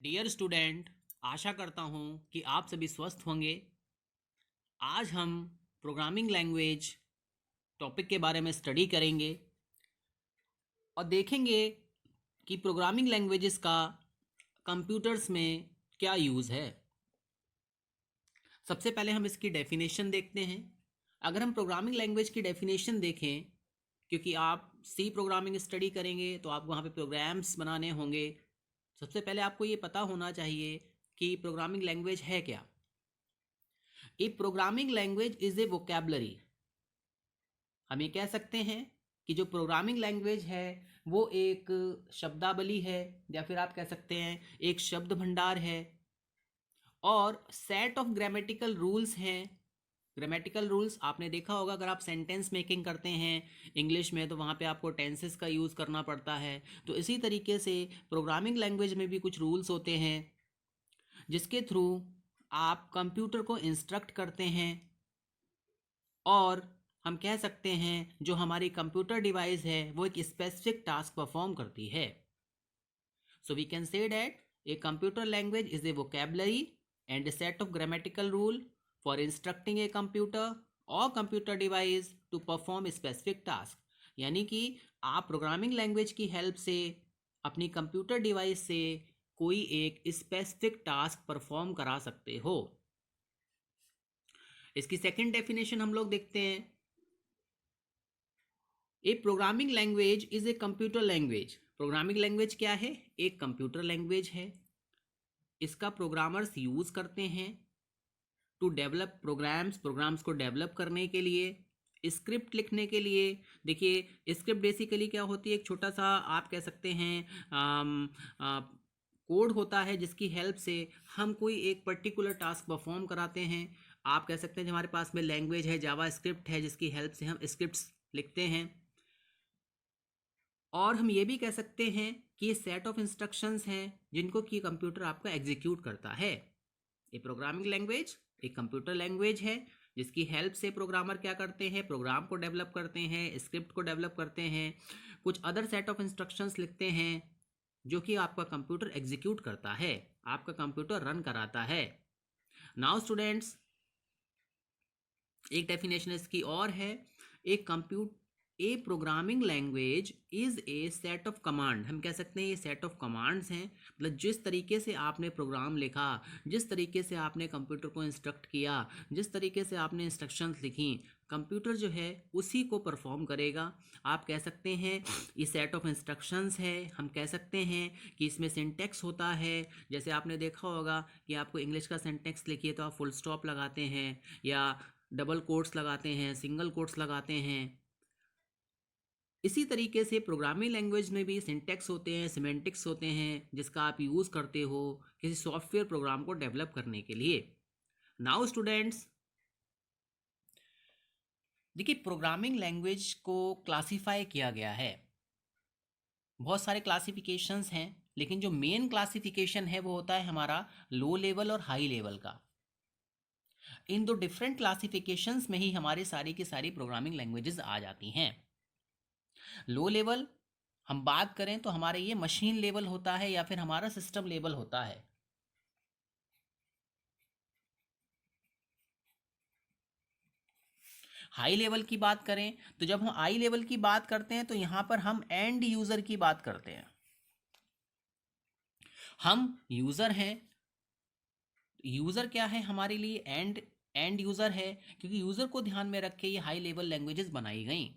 Dear student, आशा करता हूँ कि आप सभी स्वस्थ होंगे। आज हम प्रोग्रामिंग लैंग्वेज टॉपिक के बारे में स्टडी करेंगे और देखेंगे कि प्रोग्रामिंग लैंग्वेजेस का कंप्यूटर्स में क्या यूज़ है। सबसे पहले हम इसकी डेफिनेशन देखते हैं। अगर हम प्रोग्रामिंग लैंग्वेज की डेफिनेशन देखें, क्योंकि आप सी प्रोग्रामिंग स्टडी करेंगे तो आपको वहाँ पे प्रोग्राम्स बनाने होंगे। सबसे पहले आपको ये पता होना चाहिए कि प्रोग्रामिंग लैंग्वेज है क्या। ए programming language is a vocabulary. हम ये कह सकते हैं कि जो प्रोग्रामिंग लैंग्वेज है वो एक शब्दावली है, या फिर आप कह सकते हैं एक शब्द भंडार है, और सेट ऑफ ग्रामेटिकल रूल्स हैं। ग्रामेटिकल रूल्स आपने देखा होगा, अगर आप सेंटेंस मेकिंग करते हैं इंग्लिश में तो वहाँ पे आपको टेंसेस का यूज़ करना पड़ता है। तो इसी तरीके से प्रोग्रामिंग लैंग्वेज में भी कुछ रूल्स होते हैं जिसके थ्रू आप कंप्यूटर को इंस्ट्रक्ट करते हैं, और हम कह सकते हैं जो हमारी कंप्यूटर डिवाइस है वो एक स्पेसिफिक टास्क परफॉर्म करती है। So we can say that a computer language is a vocabulary and a set of grammatical rule for instructing a computer और computer device to perform specific task. यानी कि आप programming language की help से अपनी computer device से कोई एक स्पेसिफिक टास्क परफॉर्म करा सकते हो। इसकी सेकंड डेफिनेशन हम लोग देखते हैं। ए programming language is A computer language. Programming language क्या है? एक कंप्यूटर लैंग्वेज है। इसका प्रोग्रामर्स यूज करते हैं टू डेवलप प्रोग्राम्स को डेवलप करने के लिए, स्क्रिप्ट लिखने के लिए। देखिए, स्क्रिप्ट बेसिकली क्या होती है? एक छोटा सा आप कह सकते हैं कोड होता है जिसकी हेल्प से हम कोई एक पर्टिकुलर टास्क परफॉर्म कराते हैं। आप कह सकते हैं कि हमारे पास में लैंग्वेज है, जावा स्क्रिप्ट है, जिसकी हेल्प से हम स्क्रिप्ट्स लिखते हैं। और हम ये भी कह सकते हैं कि ये सेट ऑफ इंस्ट्रक्शंस हैं जिनको कि कंप्यूटर आपका एग्जीक्यूट करता है। ये प्रोग्रामिंग लैंग्वेज एक कंप्यूटर लैंग्वेज है जिसकी हेल्प से प्रोग्रामर क्या करते हैं? प्रोग्राम को डेवलप करते हैं, स्क्रिप्ट को डेवलप करते हैं, कुछ अदर सेट ऑफ इंस्ट्रक्शंस लिखते हैं जो कि आपका कंप्यूटर एग्जीक्यूट करता है, आपका कंप्यूटर रन कराता है। नाउ स्टूडेंट्स, एक डेफिनेशन इसकी और है। एक compute A programming language is A set of command. हम कह सकते हैं ये सेट ऑफ कमांड्स हैं। मतलब जिस तरीके से आपने प्रोग्राम लिखा, जिस तरीके से आपने कंप्यूटर को इंस्ट्रक्ट किया, जिस तरीके से आपने इंस्ट्रक्शंस लिखी, कंप्यूटर जो है उसी को परफॉर्म करेगा। आप कह सकते हैं ये सेट ऑफ इंस्ट्रक्शंस है। हम कह सकते हैं कि इसमें सिंटेक्स होता है। जैसे आपने देखा होगा कि आपको इंग्लिश का सिंटेक्स लिखिए तो आप फुल स्टॉप लगाते हैं, या डबल कोट्स लगाते हैं, सिंगल कोट्स लगाते हैं। इसी तरीके से प्रोग्रामिंग लैंग्वेज में भी सिंटेक्स होते हैं, सिमेंटिक्स होते हैं, जिसका आप यूज़ करते हो किसी सॉफ्टवेयर प्रोग्राम को डेवलप करने के लिए। नाउ स्टूडेंट्स, देखिए प्रोग्रामिंग लैंग्वेज को क्लासिफाई किया गया है। बहुत सारे क्लासिफिकेशंस हैं, लेकिन जो मेन क्लासिफिकेशन है वो होता है हमारा लो लेवल और हाई लेवल का। इन दो डिफरेंट क्लासिफिकेशंस में ही हमारी सारी की सारी प्रोग्रामिंग लैंग्वेजेस आ जाती हैं। लो लेवल हम बात करें तो हमारे ये मशीन लेवल होता है या फिर हमारा सिस्टम लेवल होता है। हाई लेवल की बात करें तो जब हम हाई लेवल की बात करते हैं तो यहां पर हम एंड यूजर की बात करते हैं। हम यूजर हैं। यूजर क्या है हमारे लिए? एंड एंड यूजर है, क्योंकि यूजर को ध्यान में रख के ये हाई लेवल लैंग्वेजेस बनाई गई।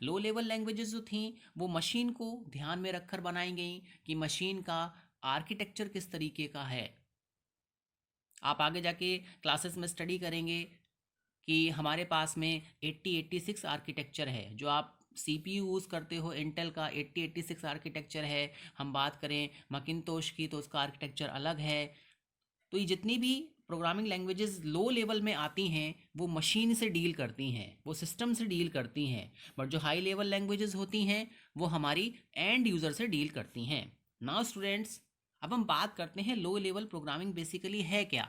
लो लेवल लैंग्वेजेस जो थी वो मशीन को ध्यान में रखकर बनाई गई कि मशीन का आर्किटेक्चर किस तरीके का है। आप आगे जाके क्लासेस में स्टडी करेंगे कि हमारे पास में 8086 आर्किटेक्चर है। जो आप CPU यूज़ करते हो इंटेल का 8086 आर्किटेक्चर है। हम बात करें मैकिन्टोश की तो उसका आर्किटेक्चर अलग है। तो ये जितनी भी प्रोग्रामिंग लैंग्वेजेस लो लेवल में आती हैं वो मशीन से डील करती हैं, वो सिस्टम से डील करती हैं। बट जो हाई लेवल लैंग्वेजेस होती हैं वो हमारी एंड यूज़र से डील करती हैं। नाउ स्टूडेंट्स, अब हम बात करते हैं लो लेवल प्रोग्रामिंग बेसिकली है क्या।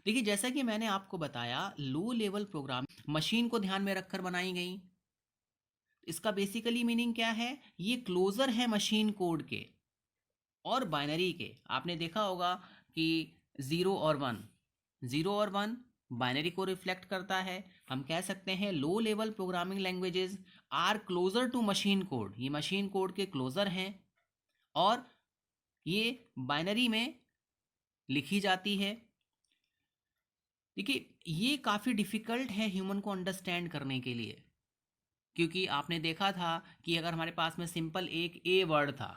देखिए, जैसा कि मैंने आपको बताया, लो लेवल प्रोग्राम मशीन को ध्यान में रखकर बनाई गई। इसका बेसिकली मीनिंग क्या है? ये क्लोजर है मशीन कोड के। और बाइनरी के आपने देखा होगा कि 0 और 1 बाइनरी को रिफ्लेक्ट करता है। हम कह सकते हैं low level programming languages are closer to machine code, ये मशीन कोड के क्लोजर हैं और ये बाइनरी में लिखी जाती है। देखिए ये काफ़ी डिफ़िकल्ट है ह्यूमन को अंडरस्टैंड करने के लिए, क्योंकि आपने देखा था कि अगर हमारे पास में सिंपल एक ए वर्ड था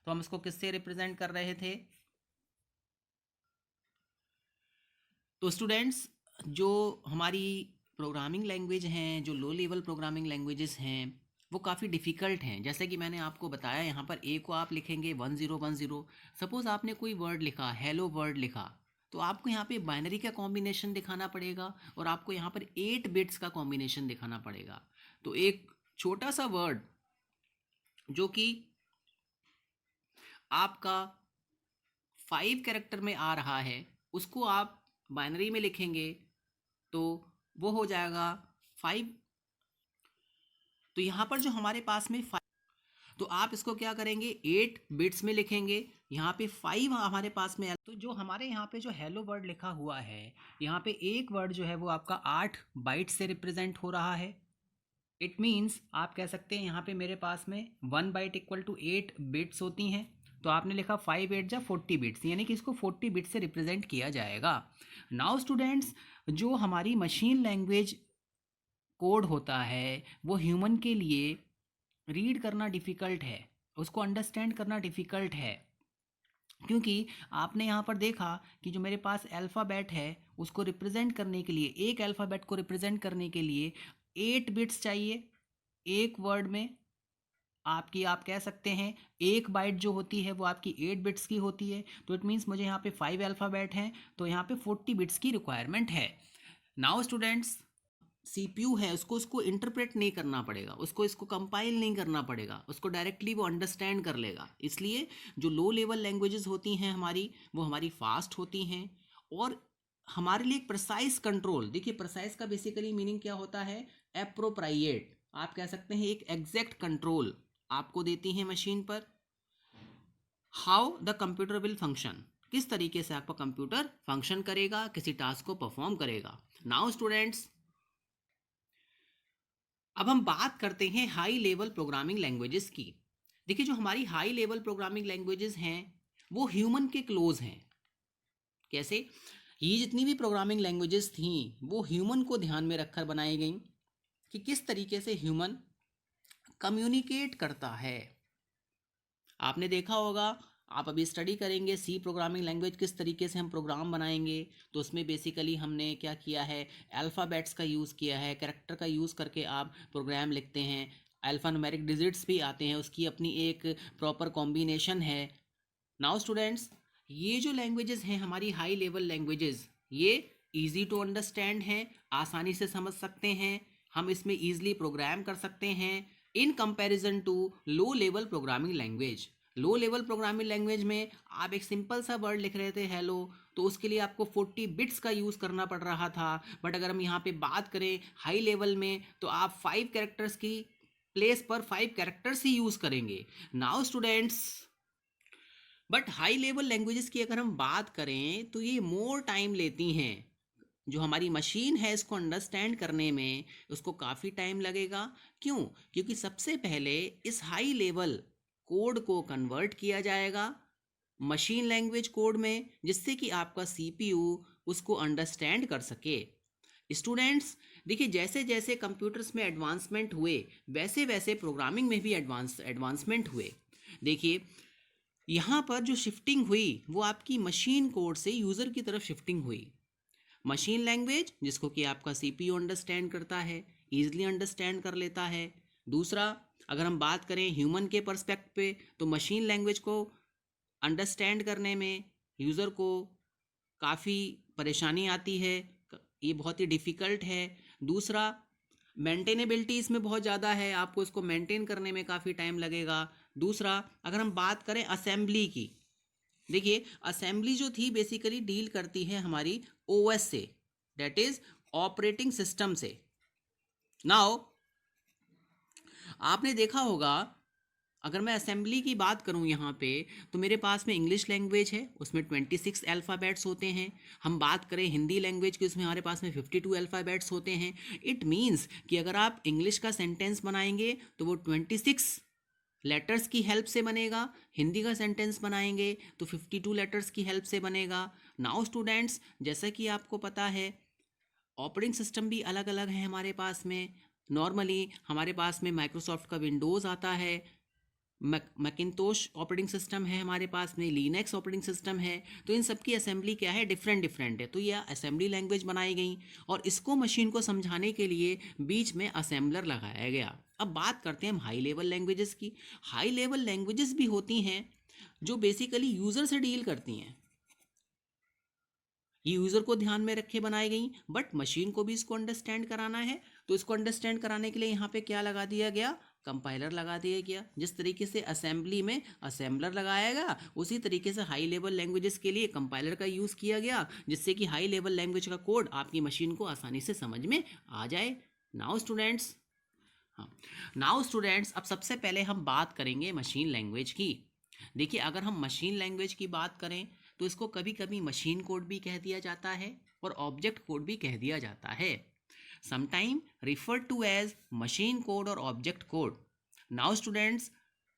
तो हम इसको किससे रिप्रेजेंट कर रहे थे। तो स्टूडेंट्स, जो हमारी प्रोग्रामिंग लैंग्वेज हैं, जो लो लेवल प्रोग्रामिंग लैंग्वेजेस हैं, वो काफ़ी डिफ़िकल्ट हैं। जैसे कि मैंने आपको बताया, यहाँ पर ए को आप लिखेंगे 1010। सपोज़ आपने कोई वर्ड लिखा, हेलो वर्ड लिखा, तो आपको यहाँ पे बाइनरी का कॉम्बिनेशन दिखाना पड़ेगा और आपको यहाँ पर 8 बिट्स का कॉम्बिनेशन दिखाना पड़ेगा। तो एक छोटा सा वर्ड जो कि आपका 5 कैरेक्टर में आ रहा है, उसको आप बाइनरी में लिखेंगे तो वो हो जाएगा 5। तो यहाँ पर जो हमारे पास में 5, तो आप इसको क्या करेंगे 8 बिट्स में लिखेंगे। यहाँ पे 5 हमारे पास में है, तो जो हमारे यहाँ पे जो हेलो वर्ड लिखा हुआ है, यहाँ पे एक वर्ड जो है वो आपका 8 बाइट से रिप्रेजेंट हो रहा है। इट मीन्स आप कह सकते हैं यहाँ पे मेरे पास में 1 बाइट इक्वल टू 8 बिट्स होती हैं। तो आपने लिखा 5 8 जा 40 बिट्स, यानी कि इसको 40 बिट्स से रिप्रेजेंट किया जाएगा। नाउ स्टूडेंट्स, जो हमारी मशीन लैंग्वेज कोड होता है वो ह्यूमन के लिए रीड करना डिफ़िकल्ट है, उसको अंडरस्टैंड करना डिफ़िकल्ट है, क्योंकि आपने यहाँ पर देखा कि जो मेरे पास अल्फ़ाबेट है उसको रिप्रेजेंट करने के लिए, एक अल्फ़ाबेट को रिप्रेजेंट करने के लिए 8 बिट्स चाहिए। एक वर्ड में आपकी, आप कह सकते हैं एक बाइट जो होती है वो आपकी 8 बिट्स की होती है। तो इट मीन्स मुझे यहाँ पे 5 अल्फ़ाबेट हैं, तो यहाँ पे 40 बिट्स की रिक्वायरमेंट है। नाउ स्टूडेंट्स, सीपीयू है उसको इंटरप्रेट नहीं करना पड़ेगा, उसको इसको कंपाइल नहीं करना पड़ेगा, उसको डायरेक्टली वो अंडरस्टैंड कर लेगा। इसलिए जो लो लेवल लैंग्वेजेस होती हैं हमारी, वो हमारी फास्ट होती हैं और हमारे लिए एक प्रिसाइज कंट्रोल। देखिए प्रिसाइज का बेसिकली मीनिंग क्या होता है, एप्रोप्राइएट, आप कह सकते हैं एक एग्जैक्ट कंट्रोल आपको देती हैं मशीन पर। How the computer will function, किस तरीके से आपका कंप्यूटर फंक्शन करेगा, किसी टास्क को परफॉर्म करेगा। नाउ स्टूडेंट्स, अब हम बात करते हैं हाई लेवल प्रोग्रामिंग लैंग्वेजेस की। देखिए जो हमारी हाई लेवल प्रोग्रामिंग लैंग्वेजेस हैं वो ह्यूमन के क्लोज हैं। कैसे? ये जितनी भी प्रोग्रामिंग लैंग्वेजेस थी वो ह्यूमन को ध्यान में रखकर बनाई गई कि किस तरीके से ह्यूमन कम्युनिकेट करता है। आपने देखा होगा, आप अभी स्टडी करेंगे सी प्रोग्रामिंग लैंग्वेज, किस तरीके से हम प्रोग्राम बनाएंगे। तो उसमें बेसिकली हमने क्या किया है, अल्फ़ाबेट्स का यूज़ किया है, कैरेक्टर का यूज़ करके आप प्रोग्राम लिखते हैं। अल्फ़ा न्यूमेरिक डिजिट्स भी आते हैं, उसकी अपनी एक प्रॉपर कॉम्बिनेशन है। नाउ स्टूडेंट्स, ये जो लैंग्वेजेस हैं हमारी हाई लेवल लैंग्वेजेस, ये ईजी टू अंडरस्टैंड हैं, आसानी से समझ सकते हैं, हम इसमें ईजिली प्रोग्राम कर सकते हैं in comparison to low level programming language. Low level programming language में आप एक सिंपल सा वर्ड लिख रहे थे हेलो, तो उसके लिए आपको 40 बिट्स का यूज़ करना पड़ रहा था। बट अगर हम यहाँ पे बात करें हाई लेवल में, तो आप 5 कैरेक्टर्स की प्लेस पर 5 कैरेक्टर्स ही यूज़ करेंगे। Now students, but high level languages की अगर हम बात करें तो ये मोर टाइम लेती हैं। जो हमारी मशीन है इसको अंडरस्टैंड करने में उसको काफ़ी टाइम लगेगा। क्यों? क्योंकि सबसे पहले इस हाई लेवल कोड को कन्वर्ट किया जाएगा मशीन लैंग्वेज कोड में, जिससे कि आपका सीपीयू उसको अंडरस्टैंड कर सके। स्टूडेंट्स देखिए, जैसे जैसे कंप्यूटर्स में एडवांसमेंट हुए वैसे वैसे प्रोग्रामिंग में भी एडवांसमेंट हुए। देखिए यहाँ पर जो शिफ्टिंग हुई वो आपकी मशीन कोड से यूज़र की तरफ शिफ्टिंग हुई। मशीन लैंग्वेज जिसको कि आपका सीपीयू अंडरस्टैंड करता है, ईजिली अंडरस्टैंड कर लेता है। दूसरा, अगर हम बात करें ह्यूमन के पर्सपेक्ट पे, तो मशीन लैंग्वेज को अंडरस्टैंड करने में यूज़र को काफ़ी परेशानी आती है, ये बहुत ही डिफ़िकल्ट है। दूसरा, मेंटेनेबिलिटी इसमें बहुत ज़्यादा है, आपको इसको मेंटेन करने में काफ़ी टाइम लगेगा। दूसरा, अगर हम बात करें असेंबली की, देखिए असेंबली जो थी बेसिकली डील करती है हमारी ओएस से, दैट इज ऑपरेटिंग सिस्टम से। नाउ आपने देखा होगा अगर मैं असेंबली की बात करूं यहाँ पे, तो मेरे पास में इंग्लिश लैंग्वेज है, उसमें 26 अल्फ़ाबेट्स होते हैं। हम बात करें हिंदी लैंग्वेज की, उसमें हमारे पास में 52 अल्फ़ाबेट्स होते हैं। इट मीन्स कि अगर आप इंग्लिश का सेंटेंस बनाएंगे तो वो 26 लेटर्स की हेल्प से बनेगा, हिंदी का सेंटेंस बनाएंगे तो 52 लेटर्स की हेल्प से बनेगा। नाउ स्टूडेंट्स, जैसा कि आपको पता है ऑपरेटिंग सिस्टम भी अलग अलग है हमारे पास में। नॉर्मली हमारे पास में माइक्रोसॉफ्ट का विंडोज़ आता है, मैकिन्टोश ऑपरेटिंग सिस्टम है हमारे पास में, लिनक्स ऑपरेटिंग सिस्टम है। तो इन सब की असेंबली क्या है, डिफरेंट डिफरेंट है। तो ये असेंबली लैंग्वेज बनाई गई और इसको मशीन को समझाने के लिए बीच में असेंबलर लगाया गया। अब बात करते हैं हम हाई लेवल लैंग्वेजेस की। हाई लेवल लैंग्वेजेस भी होती हैं जो बेसिकली यूज़र से डील करती हैं, ये यूज़र को ध्यान में रखे बनाई गई, बट मशीन को भी इसको अंडरस्टैंड कराना है। तो इसको अंडरस्टैंड कराने के लिए यहाँ पे क्या लगा दिया गया, कंपाइलर लगा दिया गया। जिस तरीके से असेंबली में असेंबलर लगाया गया, उसी तरीके से हाई लेवल लैंग्वेजेस के लिए कंपाइलर का यूज़ किया गया, जिससे कि हाई लेवल लैंग्वेज का कोड आपकी मशीन को आसानी से समझ में आ जाए। नाउ स्टूडेंट्स, हाँ, नाउ स्टूडेंट्स, अब सबसे पहले हम बात करेंगे मशीन लैंग्वेज की। देखिए, अगर हम मशीन लैंग्वेज की बात करें तो इसको कभी कभी मशीन कोड भी कह दिया जाता है और ऑब्जेक्ट कोड भी कह दिया जाता है। Sometime refer to as machine code और object code. Now students,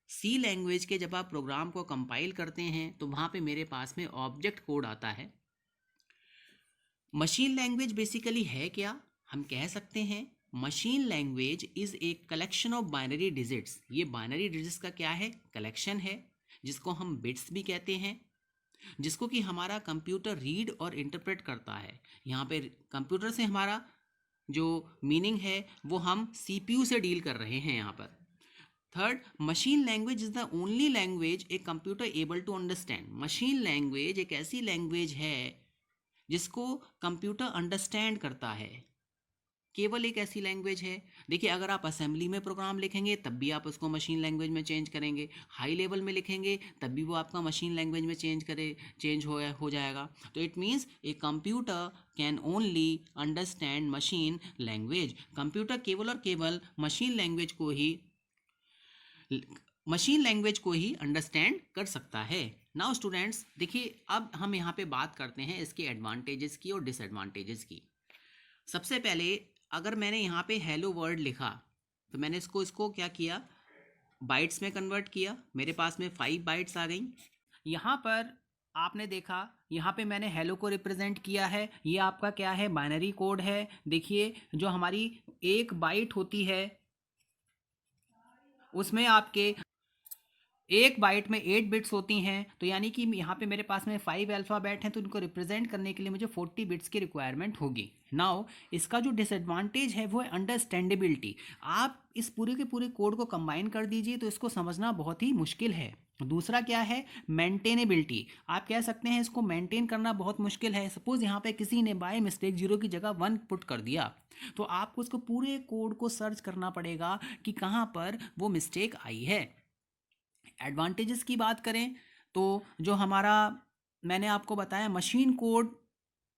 C language के जब आप प्रोग्राम को कंपाइल करते हैं तो वहाँ पे मेरे पास में ऑब्जेक्ट कोड आता है। मशीन लैंग्वेज बेसिकली है क्या, हम कह सकते हैं machine language is a collection of binary digits. ये बाइनरी डिजिट्स का क्या है, कलेक्शन है, जिसको हम बिट्स भी कहते हैं, जिसको कि हमारा कंप्यूटर रीड और इंटरप्रेट करता है। यहाँ पे कंप्यूटर से हमारा जो मीनिंग है वो हम सीपीयू से डील कर रहे हैं यहाँ पर। Third, machine language is the only language a computer able to understand. Machine language एक ऐसी लैंग्वेज है जिसको कंप्यूटर अंडरस्टैंड करता है, केवल एक ऐसी लैंग्वेज है। देखिए, अगर आप असेंबली में प्रोग्राम लिखेंगे तब भी आप उसको मशीन लैंग्वेज में चेंज करेंगे, हाई लेवल में लिखेंगे तब भी वो आपका मशीन लैंग्वेज में चेंज हो जाएगा। तो it means a computer can only understand machine language. Computer केवल और केवल मशीन लैंग्वेज को ही अंडरस्टैंड कर सकता है। नाउ स्टूडेंट्स, देखिए अब हम यहाँ पे बात करते हैं इसके एडवांटेजेस की और डिसएडवांटेजेस की। सबसे पहले, अगर मैंने यहाँ पे हेलो वर्ल्ड लिखा तो मैंने इसको क्या किया, बाइट्स में कन्वर्ट किया, मेरे पास में 5 बाइट्स आ गई। यहाँ पर आपने देखा, यहाँ पे मैंने हेलो को रिप्रेजेंट किया है, ये आपका क्या है, बाइनरी कोड है। देखिए, जो हमारी एक बाइट होती है उसमें आपके एक बाइट में 8 बिट्स होती हैं, तो यानी कि यहाँ पे मेरे पास में 5 अल्फ़ाबेट हैं, तो इनको रिप्रेजेंट करने के लिए मुझे 40 बिट्स की रिक्वायरमेंट होगी। नाउ इसका जो डिसएडवांटेज है वो है अंडरस्टैंडेबिलिटी। आप इस पूरे के पूरे कोड को कंबाइन कर दीजिए तो इसको समझना बहुत ही मुश्किल है। दूसरा क्या है, मेंटेनेबिलिटी। आप कह सकते हैं इसको मेंटेन करना बहुत मुश्किल है। सपोज यहाँ पे किसी ने बाय मिस्टेक 0 की जगह 1 पुट कर दिया, तो आपको उसको पूरे कोड को सर्च करना पड़ेगा कि कहाँ पर वो मिस्टेक आई है। एडवांटेजेस की बात करें तो जो हमारा, मैंने आपको बताया मशीन कोड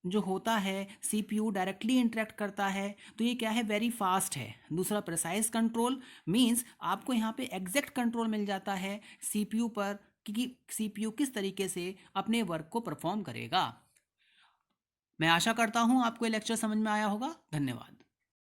जो होता है सीपीयू डायरेक्टली इंटरेक्ट करता है, तो ये क्या है, वेरी फास्ट है। दूसरा, प्रिसाइज कंट्रोल, मींस आपको यहाँ पे एग्जैक्ट कंट्रोल मिल जाता है सीपीयू पर कि सीपीयू किस तरीके से अपने वर्क को परफॉर्म करेगा। मैं आशा करता हूँ आपको ये लेक्चर समझ में आया होगा। धन्यवाद।